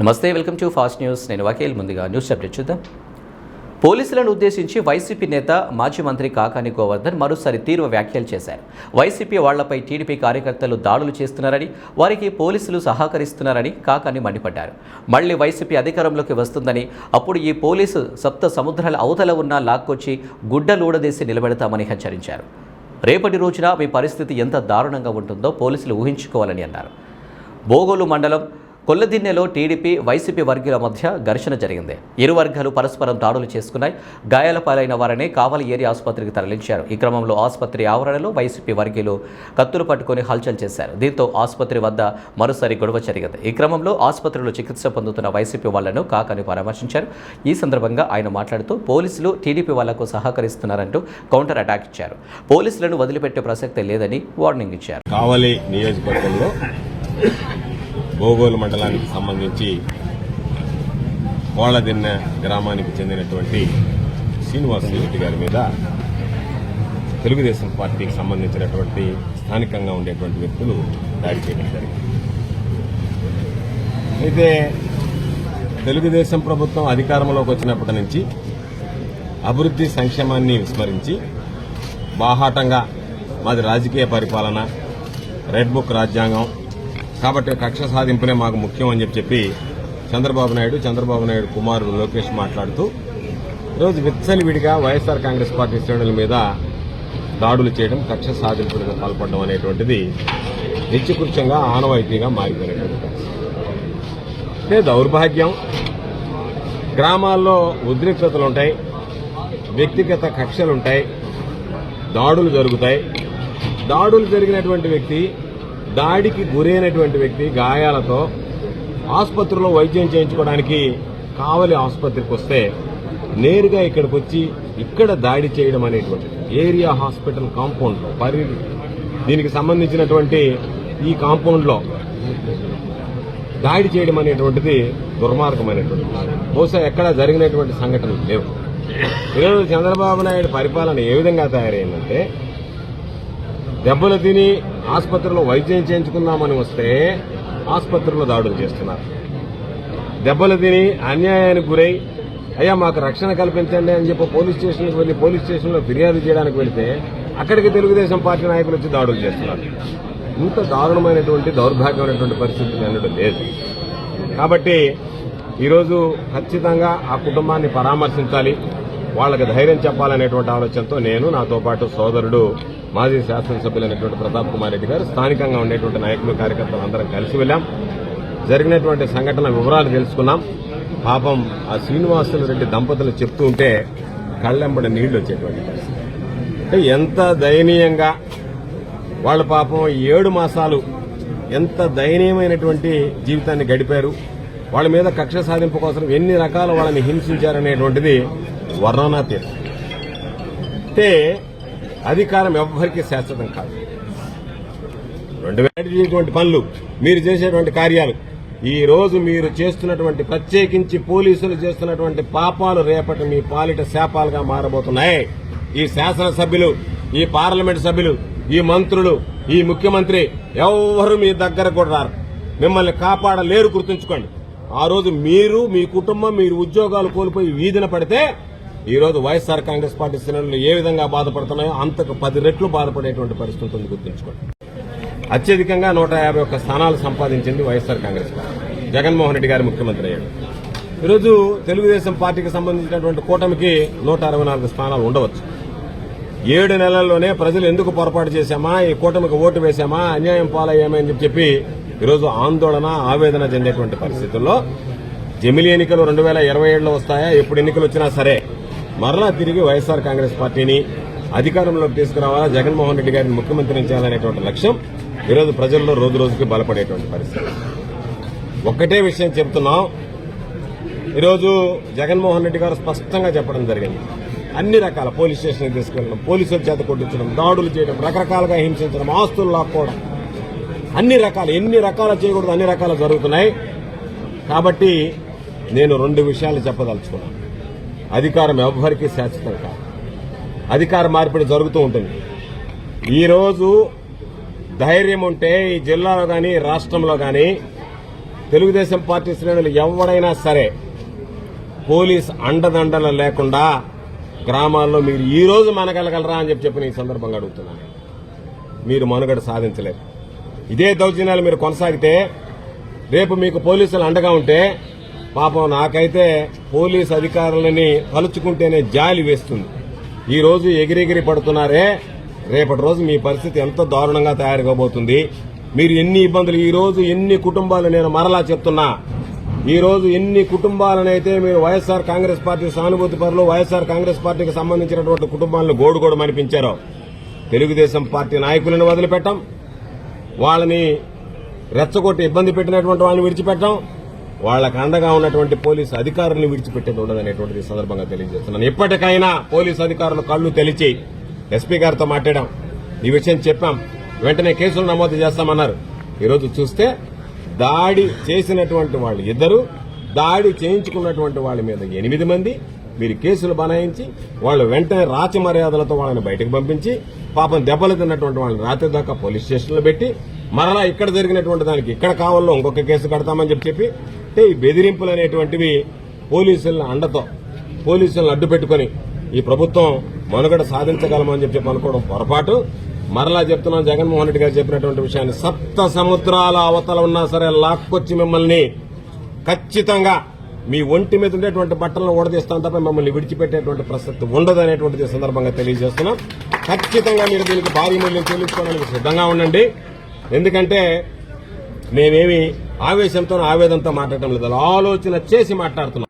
నమస్తే, welcome to fast news. నేను వకీల్. ముందుగా న్యూస్ అప్డేట్ చూద్దాం. పోలీసులను ఉద్దేశించి వైసీపీ నేత మాజీ మంత్రి కాకాని గోవర్ధన్ మరోసారి తీవ్ర వ్యాఖ్యలు చేశారు. వైసీపీ వాళ్లపై టీడీపీ కార్యకర్తలు దాడులు చేస్తున్నారని, వారికి పోలీసులు సహకరిస్తున్నారని కాకాని మండిపడ్డారు. మళ్లీ వైసీపీ అధికారంలోకి వస్తుందని, అప్పుడు ఈ పోలీసు సప్త సముద్రాల అవతల ఉన్న లాక్కొచ్చి గుడ్డలూడదీసి నిలబెడతామని హెచ్చరించారు. రేపటి రోజున మీ పరిస్థితి ఎంత దారుణంగా ఉంటుందో పోలీసులు ఊహించుకోవాలని అన్నారు. బోగోలు మండలం కొల్లదిన్నెలో టీడీపీ వైసీపీ వర్గీయుల మధ్య ఘర్షణ జరిగింది. ఇరు వర్గాలు పరస్పరం దాడులు చేసుకున్నాయి. గాయాల పాలైన వారిని కావలి ఏరియా ఆసుపత్రికి తరలించారు. ఈ క్రమంలో ఆసుపత్రి ఆవరణలో వైసీపీ వర్గీయులు కత్తులు పట్టుకుని హల్చల్ చేశారు. దీంతో ఆసుపత్రి వద్ద మరోసారి గొడవ జరిగింది. ఈ క్రమంలో ఆసుపత్రిలో చికిత్స పొందుతున్న వైసీపీ వాళ్లను కాకాని పరామర్శించారు. ఈ సందర్భంగా ఆయన మాట్లాడుతూ పోలీసులు టీడీపీ వాళ్లకు సహకరిస్తున్నారంటూ కౌంటర్ అటాక్ ఇచ్చారు. పోలీసులను వదిలిపెట్టే ప్రసక్తే లేదని వార్నింగ్ ఇచ్చారు. కావలి నియోజకవర్గంలో బోగోలు మండలానికి సంబంధించి కోళ్లదిన్న గ్రామానికి చెందినటువంటి శ్రీనివాసరెడ్డి గారి మీద తెలుగుదేశం పార్టీకి సంబంధించినటువంటి స్థానికంగా ఉండేటువంటి వ్యక్తులు దాడి చేయడం జరిగింది. అయితే తెలుగుదేశం ప్రభుత్వం అధికారంలోకి వచ్చినప్పటి నుంచి అభివృద్ధి సంక్షేమాన్ని విస్మరించి బాహాటంగా మాది రాజకీయ పరిపాలన, రెడ్ బుక్ రాజ్యాంగం కాబట్టి కక్ష సాధింపులే మాకు ముఖ్యం అని చెప్పి చంద్రబాబు నాయుడు కుమారుడు లోకేష్ మాట్లాడుతూ ఈరోజు విచ్చలవిడిగా వైఎస్ఆర్ కాంగ్రెస్ పార్టీ శ్రేణుల మీద దాడులు చేయడం, కక్ష సాధింపులకు పాల్పడడం అనేటువంటిది నిత్యకృత్యంగా ఆనవాయితీగా మారిపోయినటువంటి అంటే దౌర్భాగ్యం. గ్రామాల్లో ఉద్రిక్తతలుంటాయి, వ్యక్తిగత కక్షలుంటాయి, దాడులు జరుగుతాయి. దాడులు జరిగినటువంటి వ్యక్తి, దాడికి గురైనటువంటి వ్యక్తి గాయాలతో ఆసుపత్రిలో వైద్యం చేయించుకోవడానికి కావలి ఆసుపత్రికి వస్తే నేరుగా ఇక్కడికి వచ్చి ఇక్కడ దాడి చేయడం అనేటువంటిది ఏరియా హాస్పిటల్ కాంపౌండ్లో దీనికి సంబంధించినటువంటి ఈ కాంపౌండ్లో దాడి చేయడం అనేటువంటిది దుర్మార్గమైనటువంటిది. బహుశా ఎక్కడ జరిగినటువంటి సంఘటనలు లేవు. ఈరోజు చంద్రబాబు నాయుడు పరిపాలన ఏ విధంగా తయారైందంటే దెబ్బలు తిని ఆసుపత్రిలో వైద్యం చేయించుకుందామని వస్తే ఆసుపత్రిలో దాడులు చేస్తున్నారు. దెబ్బలు తిని అన్యాయానికి గురై అయ్యా మాకు రక్షణ కల్పించండి అని చెప్పి పోలీస్ స్టేషన్కి వెళ్లి పోలీస్ స్టేషన్లో ఫిర్యాదు చేయడానికి వెళితే అక్కడికి తెలుగుదేశం పార్టీ నాయకులు వచ్చి దాడులు చేస్తున్నారు. ఇంత దారుణమైనటువంటి దౌర్భాగ్యమైనటువంటి పరిస్థితులు అనడం లేదు. కాబట్టి ఈరోజు ఖచ్చితంగా ఆ కుటుంబాన్ని పరామర్శించాలి, వాళ్ళకి ధైర్యం చెప్పాలనేటువంటి ఆలోచనతో నేను, నాతో పాటు సోదరుడు మాజీ శాసనసభ్యులైనటువంటి ప్రతాప్ కుమార్ రెడ్డి గారు, స్థానికంగా ఉండేటువంటి నాయకులు, కార్యకర్తలు అందరం కలిసి వెళ్ళాం. జరిగినటువంటి సంఘటన వివరాలు తెలుసుకున్నాం. పాపం ఆ శ్రీనివాసరెడ్డి దంపతులు చెప్తూ ఉంటే కళ్ళెంబడి నీళ్లు వచ్చేటువంటి పరిస్థితి. అంటే ఎంత దయనీయంగా వాళ్ళ పాపం 7 మాసాలు ఎంత దయనీయమైనటువంటి జీవితాన్ని గడిపారు. వాళ్ళ మీద కక్ష సాధింపు కోసం ఎన్ని రకాల వాళ్ళని హింసించారనేటువంటిది వర్ణనాతీతం. అంటే అధికారం ఎవ్వరికీ శాశ్వతం కాదు. 2000 పనులు, మీరు చేసేటువంటి కార్యాలు, ఈ రోజు మీరు చేస్తున్నటువంటి ప్రత్యేకించి పోలీసులు చేస్తున్నటువంటి పాపాలు రేపటి మీ పాలిట శాపాలుగా మారబోతున్నాయి. ఈ శాసనసభ్యులు, ఈ పార్లమెంట్ సభ్యులు, ఈ మంత్రులు, ఈ ముఖ్యమంత్రి ఎవ్వరూ మీ దగ్గర కూడా రారు. మిమ్మల్ని కాపాడలేరు, గుర్తుంచుకోండి. ఆ రోజు మీరు, మీ కుటుంబం, మీరు ఉద్యోగాలు కోల్పోయి వీధిన పడితే ఈ రోజు వైఎస్ఆర్ కాంగ్రెస్ పార్టీ శ్రేణులు ఏ విధంగా బాధపడుతున్నాయో అంతకు 10 రెట్లు బాధపడేటువంటి పరిస్థితి ఉంది, గుర్తుంచుకోండి. అత్యధికంగా 151 స్థానాలు సంపాదించింది వైఎస్ఆర్ కాంగ్రెస్ పార్టీ. జగన్మోహన్ రెడ్డి గారు ముఖ్యమంత్రి అయ్యాడు. ఈరోజు తెలుగుదేశం పార్టీకి సంబంధించినటువంటి కూటమికి 164 స్థానాలు ఉండవచ్చు. 7 నెలల్లోనే ప్రజలు ఎందుకు పొరపాటు చేశామా, ఈ కూటమికి ఓటు వేశామా, అన్యాయం పాలయ్యామని చెప్పి ఈరోజు ఆందోళన, ఆవేదన చెందేటువంటి పరిస్థితుల్లో జమిలీ ఎన్నికలు 2027లో వస్తాయా, ఎప్పుడు ఎన్నికలు వచ్చినా సరే మరలా తిరిగి వైఎస్ఆర్ కాంగ్రెస్ పార్టీని అధికారంలోకి తీసుకురావాలా, జగన్మోహన్ రెడ్డి గారిని ముఖ్యమంత్రిని చేయాలనేటువంటి లక్ష్యం ఈరోజు ప్రజల్లో రోజు రోజుకి బలపడేటువంటి పరిస్థితి. ఒక్కటే విషయం చెబుతున్నాం. ఈరోజు జగన్మోహన్ రెడ్డి గారు స్పష్టంగా చెప్పడం జరిగింది. అన్ని రకాల పోలీస్ స్టేషన్కి తీసుకెళ్లడం, పోలీసుల చేత కొట్టించడం, దాడులు చేయడం, రకరకాలుగా హింసించడం, ఆస్తులు లాక్కోవడం, అన్ని రకాలు, ఎన్ని రకాలు చేయకూడదు అన్ని రకాలు జరుగుతున్నాయి. కాబట్టి నేను 2 విషయాలు చెప్పదలుచుకున్నాను. అధికారం ఎవ్వరికీ శాశ్వతం కాదు. అధికార మార్పిడి జరుగుతూ ఉంటుంది. ఈరోజు ధైర్యం ఉంటే ఈ జిల్లాలో కానీ రాష్ట్రంలో కానీ తెలుగుదేశం పార్టీ శ్రేణులు ఎవరైనా సరే పోలీస్ అండదండలు లేకుండా గ్రామాల్లో మీరు ఈ రోజు మనగలగలరా అని చెప్పి ఈ సందర్భంగా అడుగుతున్నాను. మీరు మనుగడ సాధించలేరు. ఇదే దౌర్జన్యాలు మీరు కొనసాగితే రేపు మీకు పోలీసులు అండగా ఉంటే పాపం నాకైతే పోలీస్ అధికారులని తలుచుకుంటేనే జాలి వేస్తుంది. ఈ రోజు ఎగిరెగిరి పడుతున్నారే, రేపటి రోజు మీ పరిస్థితి ఎంత దారుణంగా తయారు కాబోతుంది. మీరు ఎన్ని ఇబ్బందులు, ఈ రోజు ఎన్ని కుటుంబాలు, నేను మరలా చెప్తున్నా, ఈ రోజు ఎన్ని కుటుంబాలనైతే మీరు వైఎస్ఆర్ కాంగ్రెస్ పార్టీ సానుభూతి పరులు, వైఎస్ఆర్ కాంగ్రెస్ పార్టీకి సంబంధించినటువంటి కుటుంబాలను గోడుగోడు మనిపించారో తెలుగుదేశం పార్టీ నాయకులను వదిలిపెట్టాం, వాళ్ళని రెచ్చగొట్టి ఇబ్బంది పెట్టినటువంటి వాళ్ళని విడిచిపెట్టాం, వాళ్లకు అండగా ఉన్నటువంటి పోలీసు అధికారులను విడిచిపెట్టేది ఉండదనేటువంటిది సందర్భంగా తెలియజేస్తున్నాను. ఇప్పటికైనా పోలీసు అధికారులు కళ్లు తెలిచి ఎస్పీ గారితో మాట్లాడాం, ఈ విషయం చెప్పాం, వెంటనే కేసులు నమోదు చేస్తామన్నారు. ఈరోజు చూస్తే దాడి చేసినటువంటి వాళ్ళు 2, దాడి చేయించుకున్నటువంటి వాళ్ళ మీద 8 మంది మీరు కేసులు బనాయించి వాళ్ళు వెంటనే రాచి మర్యాదలతో వాళ్ళని బయటకు పంపించి పాపం దెబ్బలు తిన్నటువంటి వాళ్ళని రాత్రి దాకా పోలీస్ స్టేషన్లో పెట్టి మరలా ఇక్కడ జరిగినటువంటి దానికి ఇక్కడ కావాలో ఇంకొక కేసు కడతామని చెప్పి ఈ బెదిరింపులు అనేటువంటివి పోలీసుల అండతో పోలీసులను అడ్డు పెట్టుకుని ఈ ప్రభుత్వం మనుగడ సాధించగలమని చెప్పి అనుకోవడం పొరపాటు. మరలా చెప్తున్నాం, జగన్మోహన్ రెడ్డి గారు చెప్పినటువంటి విషయాన్ని, 7 సముద్రాల అవతల ఉన్నా సరే లాక్కొచ్చి మిమ్మల్ని ఖచ్చితంగా మీ ఒంటి మీద ఉండేటువంటి బట్టలను ఓడదీస్తాం తప్ప మిమ్మల్ని విడిచిపెట్టేటువంటి ప్రసక్తి ఉండదు అనేటువంటిది సందర్భంగా తెలియజేస్తున్నాం. ఖచ్చితంగా మీరు దీనికి భారీ మూల్యం చెల్లించుకోవడానికి సిద్ధంగా ఉండండి. ఎందుకంటే మేమేమి ఆవేశంతో ఆవేదంతో మాట్లాడటం లేదు, ఆలోచన చేసి మాట్లాడుతున్నాం.